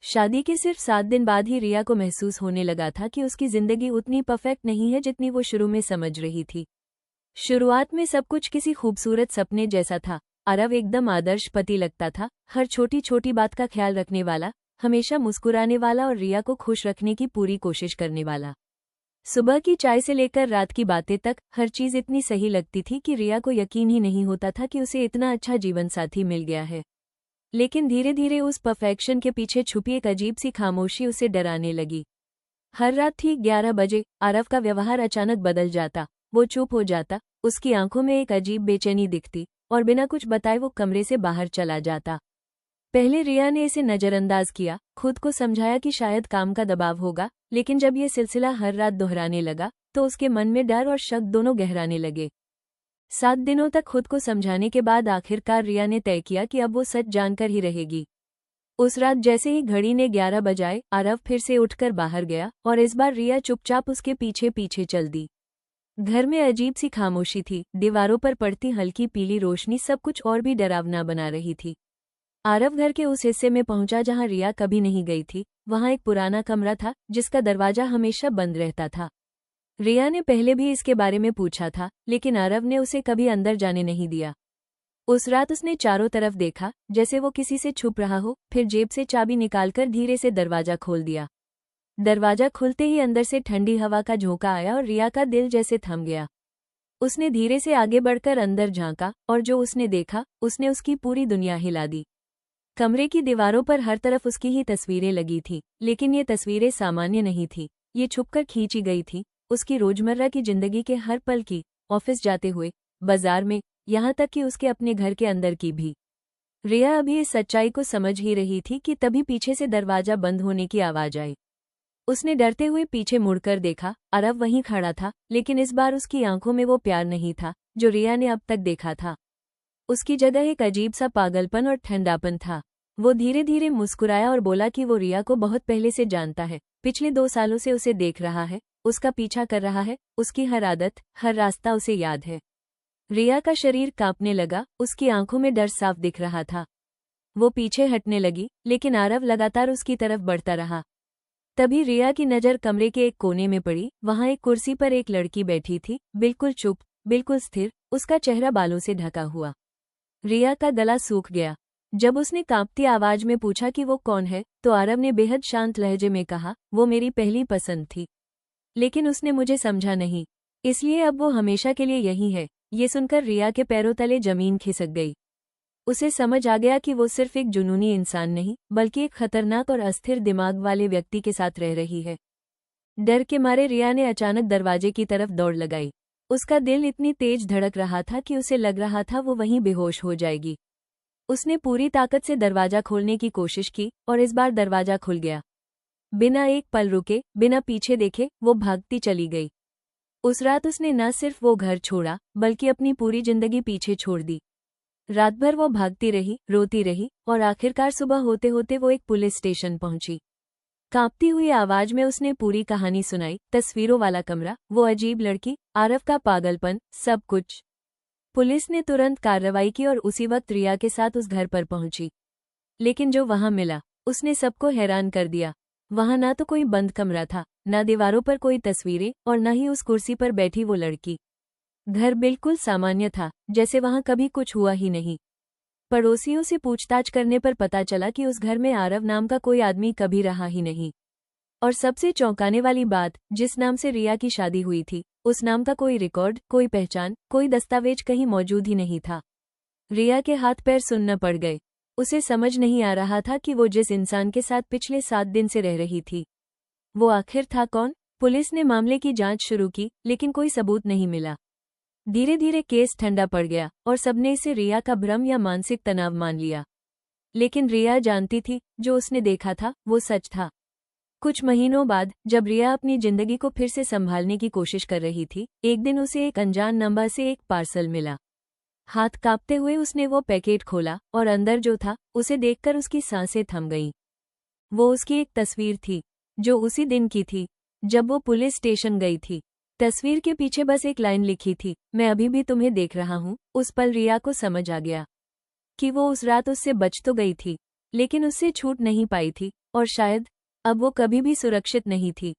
शादी के सिर्फ 7 दिन बाद ही रिया को महसूस होने लगा था कि उसकी जिंदगी उतनी परफेक्ट नहीं है जितनी वो शुरू में समझ रही थी। शुरुआत में सब कुछ किसी खूबसूरत सपने जैसा था। आरव एकदम आदर्श पति लगता था, हर छोटी छोटी बात का ख्याल रखने वाला, हमेशा मुस्कुराने वाला और रिया को खुश रखने की पूरी कोशिश करने वाला। सुबह की चाय से लेकर रात की बातें तक हर चीज इतनी सही लगती थी कि रिया को यकीन ही नहीं होता था कि उसे इतना अच्छा जीवन साथी मिल गया है। लेकिन धीरे धीरे उस परफेक्शन के पीछे छुपी एक अजीब सी खामोशी उसे डराने लगी। हर रात ठीक 11 बजे आरव का व्यवहार अचानक बदल जाता। वो चुप हो जाता, उसकी आंखों में एक अजीब बेचैनी दिखती और बिना कुछ बताए वो कमरे से बाहर चला जाता। पहले रिया ने इसे नजरअंदाज किया, खुद को समझाया कि शायद काम का दबाव होगा, लेकिन जब ये सिलसिला हर रात दोहराने लगा तो उसके मन में डर और शक दोनों गहराने लगे। 7 दिनों तक खुद को समझाने के बाद आखिरकार रिया ने तय किया कि अब वो सच जानकर ही रहेगी। उस रात जैसे ही घड़ी ने 11 बजाए, आरव फिर से उठकर बाहर गया और इस बार रिया चुपचाप उसके पीछे पीछे चल दी। घर में अजीब सी खामोशी थी, दीवारों पर पड़ती हल्की पीली रोशनी सब कुछ और भी डरावना बना रही थी। आरव घर के उस हिस्से में पहुंचा जहां रिया कभी नहीं गई थी। वहां एक पुराना कमरा था जिसका दरवाजा हमेशा बंद रहता था। रिया ने पहले भी इसके बारे में पूछा था, लेकिन आरव ने उसे कभी अंदर जाने नहीं दिया। उस रात उसने चारों तरफ देखा, जैसे वो किसी से छुप रहा हो, फिर जेब से चाबी निकालकर धीरे से दरवाजा खोल दिया। दरवाजा खुलते ही अंदर से ठंडी हवा का झोंका आया और रिया का दिल जैसे थम गया। उसने धीरे से आगे बढ़कर अंदर झांका और जो उसने देखा उसने उसकी पूरी दुनिया हिला दी। कमरे की दीवारों पर हर तरफ उसकी ही तस्वीरें लगी थी, लेकिन ये तस्वीरें सामान्य नहीं थी, ये छुपकर खींची गई थी, उसकी रोजमर्रा की जिंदगी के हर पल की, ऑफिस जाते हुए, बाजार में, यहाँ तक कि उसके अपने घर के अंदर की भी। रिया अभी इस सच्चाई को समझ ही रही थी कि तभी पीछे से दरवाजा बंद होने की आवाज आई। उसने डरते हुए पीछे मुड़कर देखा, आरव वहीं खड़ा था, लेकिन इस बार उसकी आंखों में वो प्यार नहीं था जो रिया ने अब तक देखा था। उसकी जगह एक अजीब सा पागलपन और ठंडापन था। वो धीरे धीरे मुस्कुराया और बोला कि वो रिया को बहुत पहले से जानता है, पिछले 2 सालों से उसे देख रहा है, उसका पीछा कर रहा है, उसकी हर आदत, हर रास्ता उसे याद है। रिया का शरीर कांपने लगा, उसकी आंखों में डर साफ दिख रहा था। वो पीछे हटने लगी, लेकिन आरव लगातार उसकी तरफ बढ़ता रहा। तभी रिया की नज़र कमरे के एक कोने में पड़ी। वहां एक कुर्सी पर एक लड़की बैठी थी, बिल्कुल चुप, बिल्कुल स्थिर, उसका चेहरा बालों से ढका हुआ। रिया का गला सूख गया। जब उसने कांपती आवाज में पूछा कि वो कौन है, तो आरव ने बेहद शांत लहजे में कहा, वो मेरी पहली पसंद थी, लेकिन उसने मुझे समझा नहीं, इसलिए अब वो हमेशा के लिए यही है। ये सुनकर रिया के पैरों तले जमीन खिसक गई। उसे समझ आ गया कि वो सिर्फ एक जुनूनी इंसान नहीं, बल्कि एक खतरनाक और अस्थिर दिमाग वाले व्यक्ति के साथ रह रही है। डर के मारे रिया ने अचानक दरवाजे की तरफ दौड़ लगाई। उसका दिल इतनी तेज धड़क रहा था कि उसे लग रहा था वो वहीं बेहोश हो जाएगी। उसने पूरी ताकत से दरवाजा खोलने की कोशिश की और इस बार दरवाजा खुल गया। बिना एक पल रुके, बिना पीछे देखे, वो भागती चली गई। उस रात उसने न सिर्फ वो घर छोड़ा, बल्कि अपनी पूरी जिंदगी पीछे छोड़ दी। रात भर वो भागती रही, रोती रही और आखिरकार सुबह होते होते वो एक पुलिस स्टेशन पहुंची। कांपती हुई आवाज में उसने पूरी कहानी सुनाई, तस्वीरों वाला कमरा, वो अजीब लड़की, आरव का पागलपन, सब कुछ। पुलिस ने तुरंत कार्रवाई की और उसी वक्त रिया के साथ उस घर पर पहुंची। लेकिन जो वहां मिला, उसने सबको हैरान कर दिया। वहां ना तो कोई बंद कमरा था, ना दीवारों पर कोई तस्वीरें और न ही उस कुर्सी पर बैठी वो लड़की। घर बिल्कुल सामान्य था, जैसे वहां कभी कुछ हुआ ही नहीं। पड़ोसियों से पूछताछ करने पर पता चला कि उस घर में आरव नाम का कोई आदमी कभी रहा ही नहीं। और सबसे चौंकाने वाली बात, जिस नाम से रिया की शादी हुई थी, उस नाम का कोई रिकॉर्ड, कोई पहचान, कोई दस्तावेज कहीं मौजूद ही नहीं था। रिया के हाथ पैर सुन्न पड़ गए। उसे समझ नहीं आ रहा था कि वो जिस इंसान के साथ पिछले 7 दिन से रह रही थी, वो आखिर था कौन। पुलिस ने मामले की जांच शुरू की, लेकिन कोई सबूत नहीं मिला। धीरे धीरे केस ठंडा पड़ गया और सबने इसे रिया का भ्रम या मानसिक तनाव मान लिया। लेकिन रिया जानती थी, जो उसने देखा था वो सच था। कुछ महीनों बाद, जब रिया अपनी जिंदगी को फिर से संभालने की कोशिश कर रही थी, एक दिन उसे एक अनजान नंबर से एक पार्सल मिला। हाथ कांपते हुए उसने वो पैकेट खोला और अंदर जो था, उसे देखकर उसकी सांसें थम गईं। वो उसकी एक तस्वीर थी, जो उसी दिन की थी, जब वो पुलिस स्टेशन गई थी। तस्वीर के पीछे बस एक लाइन लिखी थी, मैं अभी भी तुम्हें देख रहा हूँ। उस पल रिया को समझ आ गया कि वो उस रात उससे बच तो गई थी, लेकिन उससे छूट नहीं पाई थी, और शायद अब वो कभी भी सुरक्षित नहीं थी।